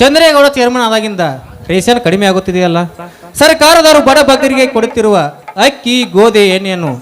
Chandregowda chairman ಆದಾಗಿಂದ ration ಕಡಿಮೆ ಆಗುತ್ತಿದೆಯಲ್ಲ. ಸರ್ಕಾರದವರು ಬಡ ಬಗ್ಗರಿಗೆ ಕೊಡುತ್ತಿರುವ ಅಕ್ಕಿ ಗೋಧಿ ಎಣ್ಣೆಯನ್ನು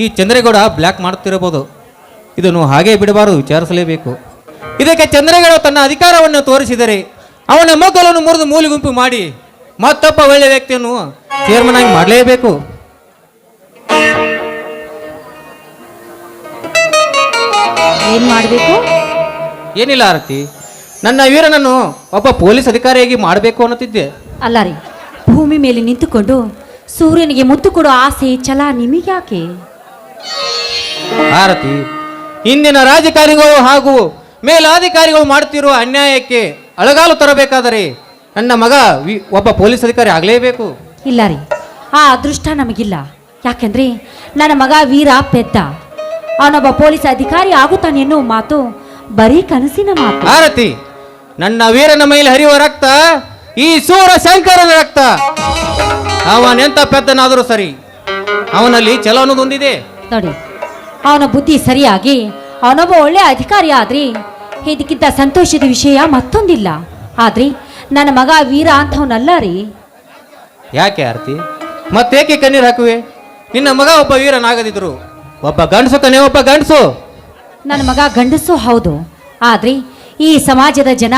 ಈ ಚಂದ್ರೇಗೌಡ ಬ್ಲ್ಯಾಕ್ ಮಾಡುತ್ತಿರಬಹುದು. ಇದನ್ನು ಹಾಗೆ ಬಿಡಬಾರದು, ವಿಚಾರಿಸಲೇಬೇಕು. ಇದಕ್ಕೆ ಚಂದ್ರೇಗೌಡ ತನ್ನ ಅಧಿಕಾರವನ್ನು ತೋರಿಸಿದರೆ ಅವನ ಮಕ್ಕಳನ್ನು ಮುರಿದು ಮೂಲಿ ಗುಂಪು ಮಾಡಿ ಮತ್ತೊಬ್ಬ ಒಳ್ಳೆಯ ವ್ಯಕ್ತಿಯನ್ನು ಚೇರ್ಮನ್ ಆಗಿ ಮಾಡಲೇಬೇಕು. ಏನ್ ಮಾಡಬೇಕು? ಏನಿಲ್ಲ ಆರತಿ, ನನ್ನ ವೀರನನ್ನು ಒಬ್ಬ ಪೊಲೀಸ್ ಅಧಿಕಾರಿಯಾಗಿ ಮಾಡಬೇಕು ಅನ್ನುತ್ತಿದ್ದೆ. ಅಲ್ಲ ರೀ, ಭೂಮಿ ಮೇಲೆ ನಿಂತುಕೊಂಡು ಸೂರ್ಯನಿಗೆ ಮುತ್ತು ಕೊಡೋ ಆಸೆ ಛಲ ನಿಮಗ್ಯಾಕೆ? ಆರತಿ, ಇಂದಿನ ರಾಜಕಾರಣಿಗಳು ಹಾಗೂ ಮೇಲಾಧಿಕಾರಿಗಳು ಮಾಡುತ್ತಿರುವ ಅನ್ಯಾಯಕ್ಕೆ ಅಳಗಾಲು ತರಬೇಕಾದರೆ ನನ್ನ ಮಗ ಒಬ್ಬ ಪೊಲೀಸ್ ಅಧಿಕಾರಿ ಆಗಲೇಬೇಕು. ಇಲ್ಲ ರೀ, ಆ ಅದೃಷ್ಟ ನಮಗಿಲ್ಲ. ಯಾಕೆಂದ್ರೆ ನನ್ನ ಮಗ ವೀರ ಪೆದ್ದ, ಅವನೊಬ್ಬ ಪೊಲೀಸ್ ಅಧಿಕಾರಿ ಆಗುತ್ತಾನೆ ಎನ್ನುವ ಮಾತು ಬರೀ ಕನಸಿನ ಮಾತು. ಆರತಿ, ನನ್ನ ವೀರನ ಮೇಲೆ ಹರಿಯುವ ರಕ್ತ ಈ ಸೂರ ಶಂಕರನ ರಕ್ತ. ಅವನೆಂತ ಪೆದ್ದನಾದರೂ ಸರಿ, ಅವನಲ್ಲಿ ಛಲ ಅನ್ನೋದೊಂದಿದೆ ನೋಡಿ. ಅವನ ಬುದ್ಧಿ ಸರಿಯಾಗಿ ಅವನೊಬ್ಬ ಒಳ್ಳೆ ಅಧಿಕಾರಿ ಆದ್ರಿ ಇದಕ್ಕಿಂತ ಸಂತೋಷದ ವಿಷಯ ಮತ್ತೊಂದಿಲ್ಲ. ಆದ್ರೆ ನನ್ನ ಮಗ ವೀರ ಅಂತವನಲ್ಲ ರೀ. ಯಾಕೆ ಆರತಿ, ಮತ್ತೇಕೆ ಕಣ್ಣೀರು ಹಾಕುವೆ? ನಿನ್ನ ಮಗ ಒಬ್ಬ ವೀರನಾಗದಿದ್ರು ಒಬ್ಬ ಗಂಡಸು ಕನೆ, ಒಬ್ಬ ಗಂಡಸು. ನನ್ನ ಮಗ ಗಂಡಸು ಹೌದು, ಆದ್ರೆ ಈ ಸಮಾಜದ ಜನ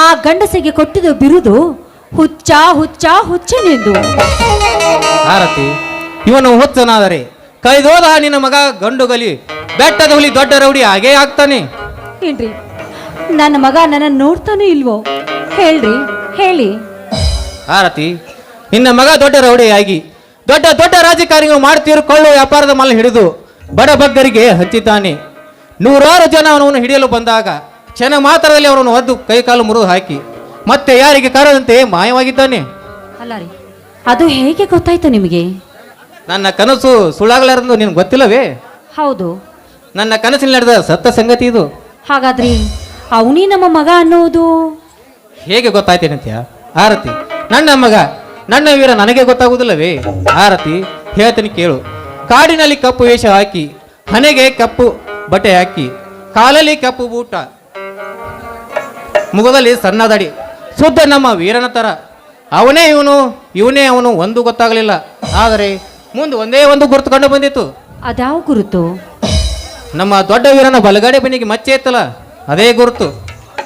ಆ ಗಂಡಸಿಗೆ ಕೊಟ್ಟಿದ್ದು ಬಿರುದು ಹುಚ್ಚ ಹುಚ್ಚ ಹುಚ್ಚನೆಂದು. ಆರತಿ, ಇವನು ಹುಚ್ಚನಾದರೆ ಕೈದೋದ ನಿನ್ನ ಮಗ ಗಂಡುಗಲಿ ಬೆಟ್ಟದ ಹುಲಿ ದೊಡ್ಡ ರೌಡಿ ಹಾಗೇ ಆಗ್ತಾನೆ. ಏನ್ರಿ, ನನ್ನ ಮಗ ನನ್ನ ನೋಡ್ತಾನೂ ಇಲ್ವೋ? ಹೇಳ್ರಿ, ಹೇಳಿ. ಆರತಿ, ನಿನ್ನ ಮಗ ದೊಡ್ಡ ರೌಡಿಯಾಗಿ ದೊಡ್ಡ ದೊಡ್ಡ ರಾಜಕಾರಣಿಗಳು ಮಾಡ್ತಿರೋ ಕೊಳ್ಳು ವ್ಯಾಪಾರದ ಮಲ್ಲ ಹಿಡಿದು ಬಡ ಬಗ್ಗರಿಗೆ ಹಂಚಿದ್ದಾನೆ. ನೂರಾರು ಜನ ಅವನನ್ನು ಹಿಡಿಯಲು ಬಂದಾಗ ಕ್ಷಣ ಮಾತ್ರದಲ್ಲಿ ಅವರನ್ನು ಒದ್ದು ಕೈಕಾಲು ಮುರಿದು ಹಾಕಿ ಮತ್ತೆ ಯಾರಿಗೆ ಕಾರದಂತೆ ಮಾಯವಾಗಿದ್ದಾನೆ. ಅಲ್ಲ ರೀ, ಅದು ಹೇಗೆ ಗೊತ್ತಾಯ್ತು ನಿಮಗೆ? ನನ್ನ ಕನಸು ಸುಳ್ಳಾಗಲಾರದು ನಿನ್ಗೆ ಗೊತ್ತಿಲ್ಲವೇ? ಹೌದು, ನನ್ನ ಕನಸಿನಲ್ಲಿ ನಡೆದ ಸತ್ತ ಸಂಗತಿ ಇದು. ಹಾಗಾದ್ರೆ ಅವನೇ ನಮ್ಮ ಮಗ ಅನ್ನೋದು ಹೇಗೆ ಗೊತ್ತಾಯ್ತೇನಂತ್ಯ? ಆರತಿ, ನನ್ನ ಮಗ ನನ್ನ ವೀರ ನನಗೆ ಗೊತ್ತಾಗುವುದಿಲ್ಲವೇ? ಆರತಿ, ಹೇಳ್ತೀನಿ ಕೇಳು. ಕಾಡಿನಲ್ಲಿ ಕಪ್ಪು ವೇಷ ಹಾಕಿ, ಹಣೆಗೆ ಕಪ್ಪು ಬಟ್ಟೆ ಹಾಕಿ, ಕಾಲಲ್ಲಿ ಕಪ್ಪು ಬೂಟ, ಮುಖದಲ್ಲಿ ಸಣ್ಣ ದಡಿ, ಶುದ್ಧ ನಮ್ಮ ವೀರನ ತರ. ಅವನೇ ಇವನು, ಇವನೇ ಅವನು ಒಂದು ಗೊತ್ತಾಗಲಿಲ್ಲ. ಆದರೆ ಮುಂದೆ ಒಂದೇ ಒಂದು ಗುರುತು ಕಂಡು ಬಂದಿತ್ತು. ಅದ್ಯಾವ ಗುರುತು? ನಮ್ಮ ದೊಡ್ಡ ವೀರನ ಬಲಗಡೆ ಬೆನ್ನಿಗೆ ಮಚ್ಚೆ ಇತ್ತಲ್ಲ, ಅದೇ ಗುರುತು.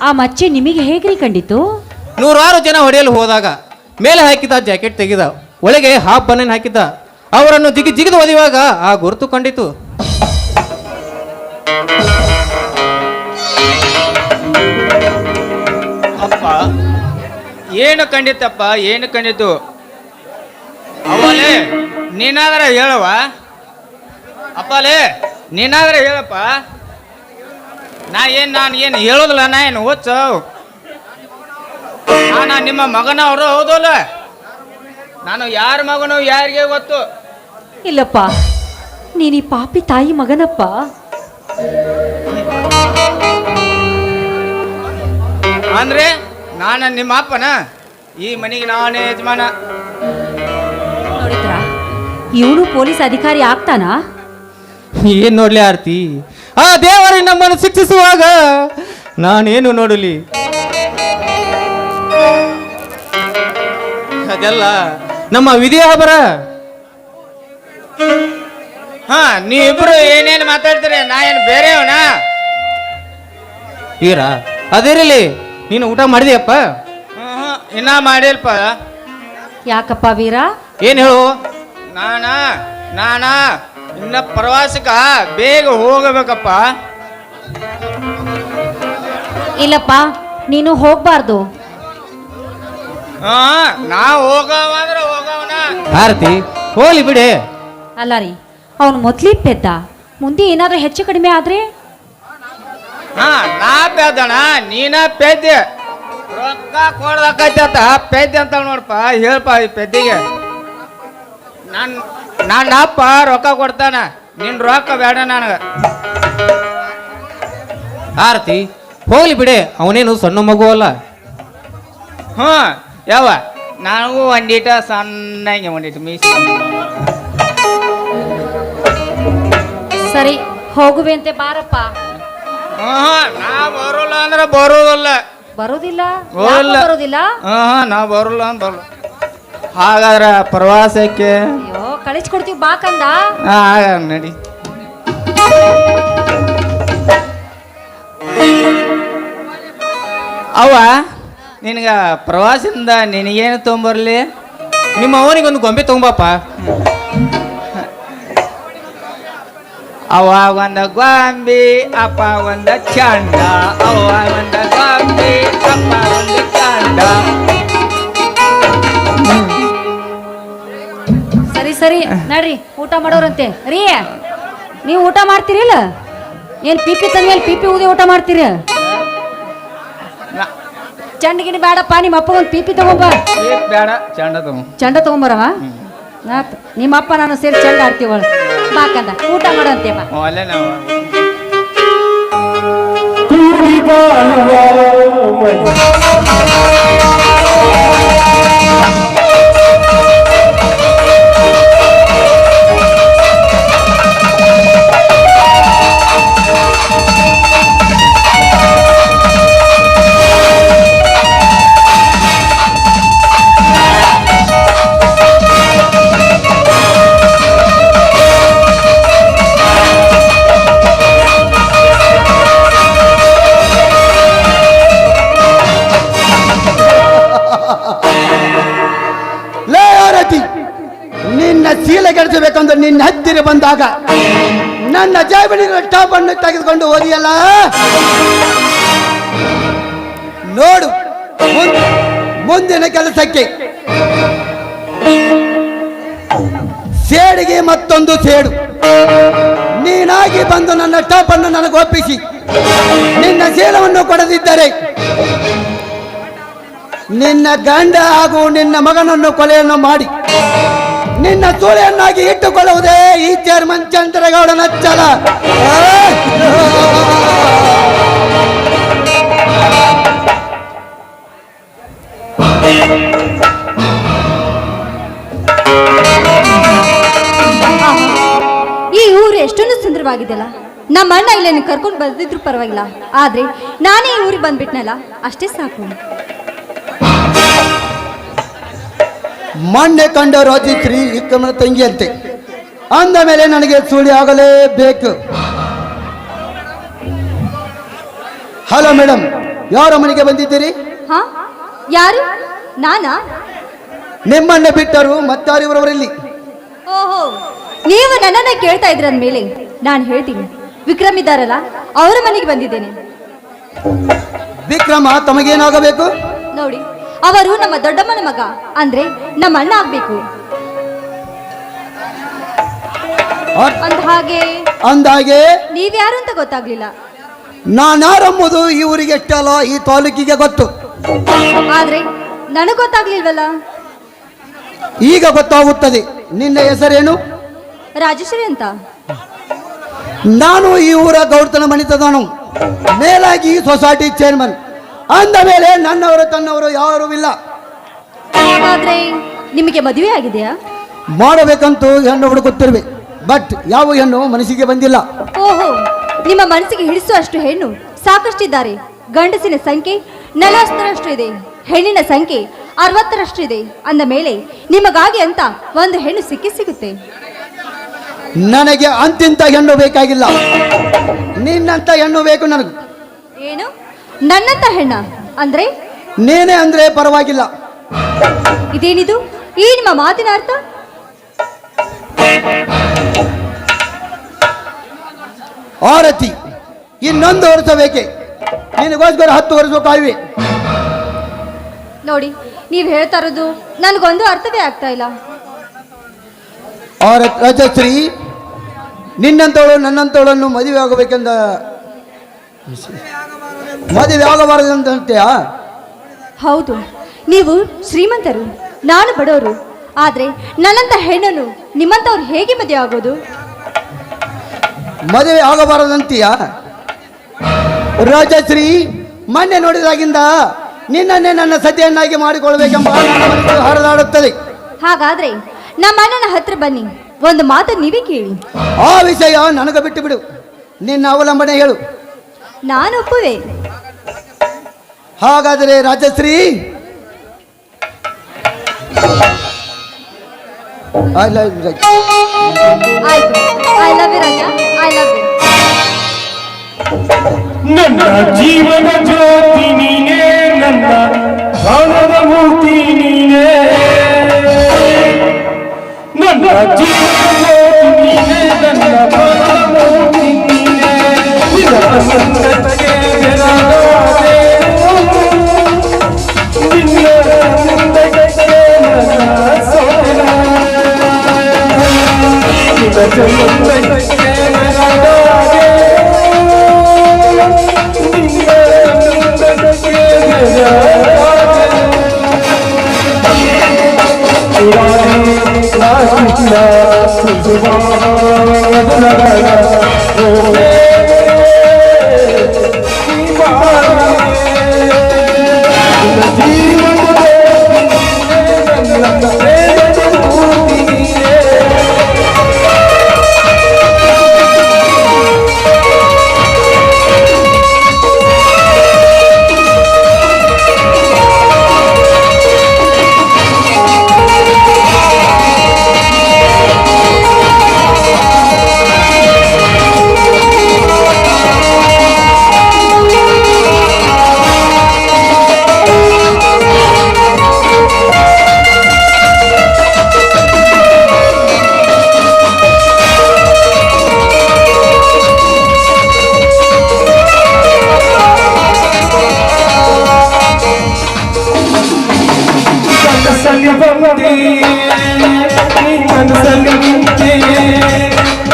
ಆ ಮಚ್ಚೆ ನಿಮಗೆ ಹೇಗ್ರಿ ಕಂಡಿತು? ನೂರಾರು ಜನ ಹೊಡೆಯಲು ಹೋದಾಗ ಮೇಲೆ ಹಾಕಿದ ಜಾಕೆಟ್ ತೆಗೆದ, ಒಳಗೆ ಹಾಫ್ ಬನಿಯನ್ ಹಾಕಿದ್ದ ಅವರನ್ನು ಜಿಗಿದು ಒದೆಯುವಾಗ ಆ ಗುರುತು ಕಂಡಿತು. ಅಪ್ಪ, ಏನು ಕಂಡಿತಪ್ಪ, ಏನು ಕಂಡಿತು? ಅವಲೇ ನೀನಾದ್ರೆ ಹೇಳವ. ಅಪ್ಪಲೇ ನೀನಾದ್ರೆ ಹೇಳಪ್ಪ. ನಾನು ಏನು ಹೇಳೋದಿಲ್ಲ, ನಾ ಏನು ಓದ್ಸ. ನಾನು ನಿಮ್ಮ ಮಗನವರು ಹೌದಲ್ಲ? ನಾನು ಯಾರ ಮಗನು ಯಾರಿಗೆ ಗೊತ್ತು? ಇಲ್ಲಪ್ಪ, ನೀನೀ ಪಾಪಿ ತಾಯಿ ಮಗನಪ್ಪ. ಅಂದ್ರೆ ನಾನು ನಿಮ್ಮ ಅಪ್ಪನ? ಈ ಮನೆಗೆ ನಾನೇ ಯಜಮಾನ. ನೋಡಿದ್ರ, ಇವನು ಪೊಲೀಸ್ ಅಧಿಕಾರಿ ಆಗ್ತಾನಾ? ಏನ್ ನೋಡ್ಲಿ ಆರ್ತಿ, ಆ ದೇವರೇ ನಮ್ಮನ್ನು ಶಿಕ್ಷಿಸುವಾಗ ನಾನೇನು ನೋಡಲಿ? ಅದೆಲ್ಲ ನಮ್ಮ ವಿಧಿಯ ಬರ. ಹಾ, ನೀವಿಬ್ರು ಏನೇನು ಮಾತಾಡ್ತೀರಿ? ನಾ ಏನು ಬೇರೆಯವನ? ವೀರ, ಅದಿರಲಿ, ನೀನು ಊಟ ಮಾಡಿದೆಯಪ್ಪ? ಇನ್ನ ಮಾಡಿಲ್ಪ. ಯಾಕಪ್ಪ ವೀರ? ಏನ್ ಹೇಳು? ನಾನ ಇನ್ನ ಪ್ರವಾಸಕ್ಕ ಬೇಗ ಹೋಗಬೇಕಪ್ಪ. ಇಲ್ಲಪ್ಪ, ನೀನು ಹೋಗ್ಬಾರ್ದು. ನಾ ಹೋಗವಂದ್ರೆ ಹೋಗವನ. ಆರತಿ, ಹೋಲಿ ಬಿಡೆ. ಅಲ್ಲ ರೀ, ಅವನು ಮೊದ್ಲೇ ಪೆದ್ದ, ಮುಂದೆ ಏನಾದ್ರೂ ಹೆಚ್ಚು ಕಡಿಮೆ ಆದ್ರೆ? ನಾ ಪೆದ್ದಣ, ನೀನ ಪೆದ್ದೆ. ರೊಕ್ಕ ಕೊಡ್ದಕ್ಕೈತ ಪೆದ್ದೆ ಅಂತ ನೋಡಪ್ಪ. ಹೇಳಪ್ಪ ಈ ಪೆದ್ದಿಗೆ. ನನ್ನ ಅಪ್ಪ ರೊಕ್ಕ ಕೊಡ್ತಾನ, ನಿನ್ ರೊಕ್ಕ ಬೇಡ ನನಗ. ಆರತಿ, ಹೋಗ್ಲಿ ಬಿಡೆ, ಅವನೇನು ಸಣ್ಣ ಮಗು ಅಲ್ಲ. ಯಾವ ನನಗೂ ಒಂದೀಟ ಸಣ್ಣಗೆ ಒಂದೀಟ ಮೀಸಿ. ಸರಿ, ಹೋಗುವೆ ಅಂತೆ ಬಾರಪ್ಪ. ನಾ ಬರೋಲ್ಲ ಅಂದ್ರೆ ಬರೋದಲ್ಲ. ಬರೋದಿಲ್ಲ ಹೋಗಲ್ಲ. ಯಾಕೋ ಬರೋದಿಲ್ಲ ಹಾ ನಾ ಬರಲ್ಲ ಅಂತ ಬರಲ್ಲ. ಹಾಗಾದ್ರೆ ಪ್ರವಾಸಕ್ಕೆ ಅಯ್ಯೋ ಕಳಿಸ್ಕೊಡ್ತೀವಿ ಬಾ ಕಂದ. ಆಗ ನಡಿ. ಅವ್ವ ನಿನಗ ಪ್ರವಾಸದಿಂದ ನಿನಗೇನು ತೊಗೊಂಬರ್ಲಿ? ನಿಮ್ಮ ಅವನಿಗೊಂದು ಗೊಂಬೆ ತಗೊಂಬಾಪ. ಅವ ಒಂದ ಗೊಂಬಿ ಅಪ್ಪ ಒಂದ ಚಂಡ, ಅವ್ವ ಒಂದ ಗೊಂಬಿ ಅಪ್ಪ ಒಂದ ಚಂಡ. ಸರಿ ಸರಿ ನಡ್ರಿ ಊಟ ಮಾಡೋರಂತೆ ರೀ. ನೀವು ಊಟ ಮಾಡ್ತೀರಿಲ್ಲ? ಏನ್ ಪಿಪಿ ತಂದ್ಮೇಲೆ ಪಿಪಿ ಊದಿ ಊಟ ಮಾಡ್ತೀರಿ? ಚಂಡ ಗಿಣಿ ಬೇಡಪ್ಪ, ನಿಮ್ಮ ಅಪ್ಪ ಒಂದು ಪಿಪಿ ತಗೊಂಬ. ಬೇಡ ಚಂಡ ತಗೋ. ಚಂಡ ತಗೊಂಬರವ. ನಿಮ್ಮ ಅಪ್ಪ ನಾನು ಸೇರಿ ಚಂಡ ಆಡ್ತೀವಳ ಬಾಕಂದ ಊಟ ಮಾಡೋಂತೆ ಬಾ. ಅಲ್ಲೇ ನಾವು ನಿನ್ನ ಸೀಲೆ ಕೆಡಿಸಬೇಕಂದ್ರೆ ನಿನ್ನ ಹತ್ತಿರ ಬಂದಾಗ ನನ್ನ ಜೇಬಲಿನ ಟಾಪ್ ಅನ್ನು ತೆಗೆದುಕೊಂಡು ಹೋದಿಯಲ್ಲ, ನೋಡು ಮುಂದಿನ ಕೆಲಸಕ್ಕೆ ಸೇಡಿಗೆ ಮತ್ತೊಂದು ಸೇಡು. ನೀನಾಗಿ ಬಂದು ನನ್ನ ಟಾಪ್ ಅನ್ನು ನನಗೆ ಒಪ್ಪಿಸಿ ನಿನ್ನ ಶೀಲವನ್ನು ಕೊಡದಿದ್ದರೆ ನಿನ್ನ ಗಂಡ ಹಾಗೂ ನಿನ್ನ ಮಗನನ್ನು ಕೊಲೆಯನ್ನು ಮಾಡಿ ನಿನ್ನ ಸೂಳೆಯನ್ನಾಗಿ ಇಟ್ಟುಕೊಳ್ಳುವುದೇ ಈ ಚೇರ್ಮನ್ ಚಂದ್ರಗೌಡನ ಛಲ. ಈ ಊರು ಎಷ್ಟೊಂದು ಸುಂದರವಾಗಿದೆಯಲ್ಲ. ನಮ್ಮ ಅಣ್ಣ ಇಲ್ಲೇನು ಕರ್ಕೊಂಡು ಬಂದಿದ್ರು ಪರವಾಗಿಲ್ಲ, ಆದ್ರೆ ನಾನೇ ಈ ಊರಿಗೆ ಬಂದ್ಬಿಟ್ನಲ್ಲ ಅಷ್ಟೇ ಸಾಕು. ಮೊನ್ನೆ ಕಂಡ ರಾಜಶ್ರೀ ಇಕ್ಕಮ್ಮನ ತಂಗಿಯಂತೆ ಅಂದ ಮೇಲೆ ನನಗೆ ಸುಳಿ ಆಗಲೇಬೇಕು. ಹಲೋ ಮೇಡಮ್, ಯಾರ ಮನೆಗೆ ಬಂದಿದ್ದೀರಿ? ಹಾ, ಯಾರು? ನಾನಾ? ನಿಮ್ಮನ್ನ ಬಿಟ್ಟರು ಮತ್ತಾರಿವರವರಲ್ಲಿ? ಓಹೋ, ನೀವು ನನ್ನನ್ನ ಕೇಳ್ತಾ ಇದ್ರ ಮೇಲೆ ನಾನು ಹೇಳ್ತೀನಿ. ವಿಕ್ರಮ್ ಇದ್ದಾರಲ್ಲ, ಅವರ ಮನೆಗೆ ಬಂದಿದ್ದೇನೆ. ವಿಕ್ರಮ ತಮಗೇನಾಗಬೇಕು? ನೋಡಿ, ಅವರು ನಮ್ಮ ದೊಡ್ಡಮ್ಮನ ಮಗ, ಅಂದ್ರೆ ನಮ್ಮ ಅಣ್ಣ ಆಗ್ಬೇಕು. ಅಂದಾಗೆ ನೀವ್ಯಾರು ಅಂತ ಗೊತ್ತಾಗ್ಲಿಲ್ಲ. ನಾನಾರೆಂಬುದು ಈ ಊರಿಗೆ ಎಷ್ಟಲ್ಲ ಈ ತಾಲೂಕಿಗೆ ಗೊತ್ತು. ಆದ್ರೆ ನನಗ್ ಗೊತ್ತಾಗ್ಲಿಲ್ವಲ್ಲ. ಈಗ ಗೊತ್ತಾಗುತ್ತದೆ. ನಿನ್ನ ಹೆಸರೇನು? ರಾಜೇಶ್ವರಿ ಅಂತ. ನಾನು ಈ ಊರ ಗೌಡ್ತನ ಮನಿತದವನು, ಮೇಲಾಗಿ ಸೊಸೈಟಿ ಚೇರ್ಮನ್. ಅಂದ ಮೇಲೆ ನನ್ನವರು ತನ್ನವರು ಯಾರೂ ಇಲ್ಲ. ಹಾಗಾದ್ರೆ ನಿಮಗೆ ಮದುವೆ ಆಗಿದೆಯಾ? ಮಾಡಬೇಕಂತೂ ಹೆಣ್ಣು ಹುಡುಕುತ್ತಿರುವೆ, ಬಟ್ ಯಾವ ಹೆಣ್ಣು ಮನಸ್ಸಿಗೆ ಬಂದಿಲ್ಲ. ಓಹೋ, ನಿಮ್ಮ ಮನಸ್ಸಿಗೆ ಹಿಡಿಸುವಷ್ಟು ಹೆಣ್ಣು ಸಾಕಷ್ಟಿದ್ದಾರೆ. ಗಂಡಸಿನ ಸಂಖ್ಯೆ 40ರಷ್ಟು ಇದೆ, ಹೆಣ್ಣಿನ ಸಂಖ್ಯೆ 60ರಷ್ಟು ಇದೆ. ಅಂದ ಮೇಲೆ ನಿಮಗಾಗಿ ಅಂತ ಒಂದು ಹೆಣ್ಣು ಸಿಗುತ್ತೆ. ನನಗೆ ಅಂತಿಂತ ಹೆಣ್ಣು ಬೇಕಾಗಿಲ್ಲ, ನಿನ್ನಂತ ಹೆಣ್ಣು ಬೇಕು ನನಗೆ. ಏನು? ನನ್ನಂತ ಹೆಣ್ಣ ಅಂದ್ರೆ? ನೀನೇ ಅಂದ್ರೆ ಪರವಾಗಿಲ್ಲ. ಇದೇನಿದು ಈ ನಿಮ್ಮ ಮಾತಿನ ಅರ್ಥ? ಆರತಿ, ಇನ್ನೊಂದು ವರ್ಷ ಬೇಕೆ? ನಿನಗೋಸ್ಕರ 10 ವರ್ಷ ಕಾಯುವೆ. ನೋಡಿ, ನೀವು ಹೇಳ್ತಾ ಇರೋದು ನನಗೊಂದು ಅರ್ಥವೇ ಆಗ್ತಾ ಇಲ್ಲ. ರಾಜಶ್ರೀ, ನಿನ್ನಂತವಳು ನನ್ನಂತವಳನ್ನು ಮದುವೆ ಆಗಬೇಕೆಂದ ಮದುವೆ ಆಗಬಾರದಂತೆಯಾ? ಹೌದು, ನೀವು ಶ್ರೀಮಂತರು, ನಾನು ಬಡವರು. ಆದ್ರೆ ನನ್ನಂತ ಹೆಣ್ಣನ್ನು ನಿಮ್ಮಂತವ್ರು ಹೇಗೆ ಮದುವೆ ಆಗೋದು? ಮದುವೆ ಆಗಬಾರದಂತೀಯಾ? ರಾಜಶ್ರೀ, ಮೊನ್ನೆ ನೋಡಿದಾಗಿಂದ ನಿನ್ನನ್ನೇ ನನ್ನ ಸತಿಯನ್ನಾಗಿ ಮಾಡಿಕೊಳ್ಬೇಕೆಂಬ ನನ್ನ ಮನಸ್ಸು ಹರಿದಾಡುತ್ತದೆ. ಹಾಗಾದ್ರೆ ನಮ್ಮ ಅಣ್ಣನ ಹತ್ರ ಬನ್ನಿ, ಒಂದು ಮಾತು ನೀವೇ ಕೇಳಿ. ಆ ವಿಷಯ ನನಗೆ ಬಿಟ್ಟು ಬಿಡು, ನಿನ್ನ ಅವಲಂಬನೆ ಹೇಳು. ನಾನು ಒಪ್ಪುವೆ. ಹಾಗಾದರೆ ರಾಜಶ್ರೀ ಐ ಲವ್ ಯು. ಆಯ್ತು, I love you Raja, I love you. ನನ್ನ ಜೀವನ ಜ್ಯೋತಿ ನೀನೇ, ನನ್ನ ಪ್ರಾಣದ ಮೂರ್ತಿ ನೀನೇ, ನನ್ನ ಜೀವನ ಜ್ಯೋತಿ ನೀನೇ, ನನ್ನ ಪ್ರಾಣದ ಮೂರ್ತಿ ನೀನೇ, ನಿನ್ನ ಸಂಗತಿಗೆ ಬೆರಗಾದೆ, ನಿನ್ನ ಮುಂದಕ್ಕೆ ನನ್ನ ಸೋದರ, ನಿನ್ನ ಜನ್ಮಕ್ಕೆ ಬೆರಗಾದೆ,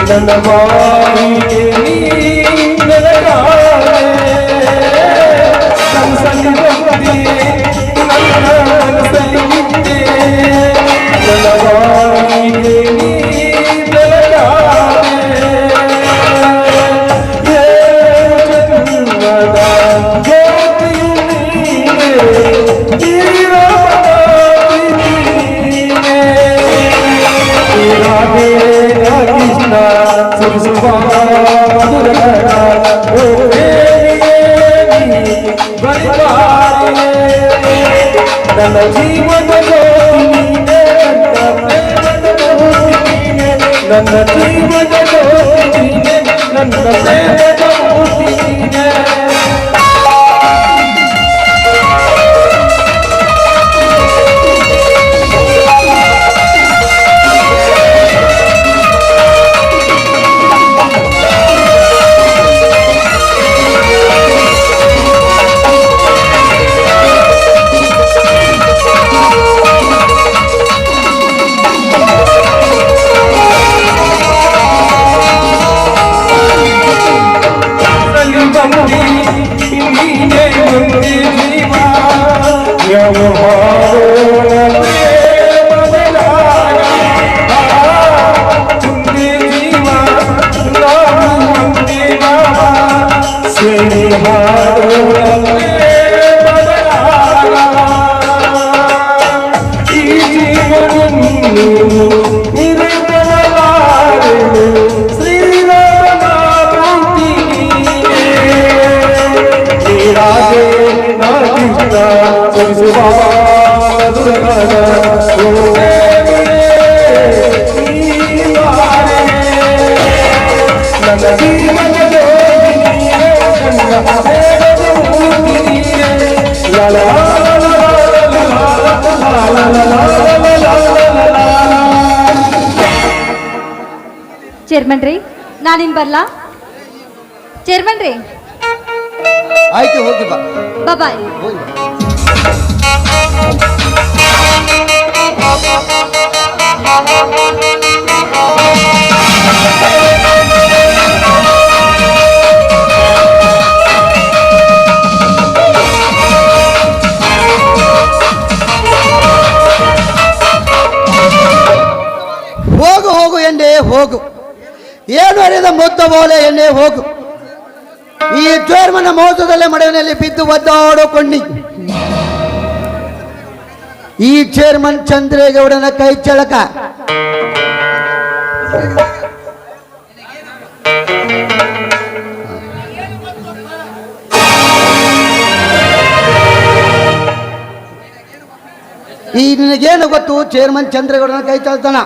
ನನ್ನ ಬಾಯಿಗೆ ನೀ ಬೆಳಗಾದೆ, ನನ್ನ ಸಂಗತಿ ನನ್ನ ಮನಸ್ಸಲ್ಲಿ ನಿಂತೆ, ನನ್ನ ಬಾಯಿಗೆ ನೀ ಬೆಳಗಾದೆ, ಜನ್ಮದ ಜ್ಯೋತಿಯು ನೀನೆ, ಜೀವನದ ನೀನೆ, ರಾಧೆ ಕೃಷ್ಣ ಸುರಿಸುವ ಮಧುರಗಳ ಓ ಬರಿಬಾರೆ, ನನ್ನ ಜೀವನ ಜ್ಯೋತಿ ನೀನೆ, ನನ್ನ ಪ್ರೇಮದ ಮೂರ್ತಿ ನೀನೆ, ನನ್ನ ಜೀವನ ಜ್ಯೋತಿ ನೀನೆ, ನನ್ನ ಪ್ರೇಮದ ಮೂರ್ತಿ ನೀನೆ. ಚೇರ್ಮನ್ ರೀ, ನಾನಿನ್ ಬರ್ಲಾ? ಚೇರ್ಮನ್ ರೀ, ಆಯ್ತು ಹೋಗಿ ಬಾ. ಬಾಯ್. ಹೋಗಿ ಬಾ. ಹೋಗು ಹೋಗು ಎಣ್ಣೆ ಹೋಗು, ಏನು ಅರಿದ ಮುದ್ದ ಬೋಲೆ ಎಣ್ಣೆ ಹೋಗು. ಈ ಚೇರ್ಮನ್ ಮೋಸದಲ್ಲೇ ಮಡವಿನಲ್ಲಿ ಬಿದ್ದು ಒದ್ದಾಡಿಕೊಂಡಿ. ಈ ಚೇರ್ಮನ್ ಚಂದ್ರೇಗೌಡನ ಕೈ ಚಳಕ ಈ ನಿನಗೇನು ಗೊತ್ತು ಚೇರ್ಮನ್ ಚಂದ್ರೇಗೌಡನ ಕೈ ಚಾಳ್ತಾನ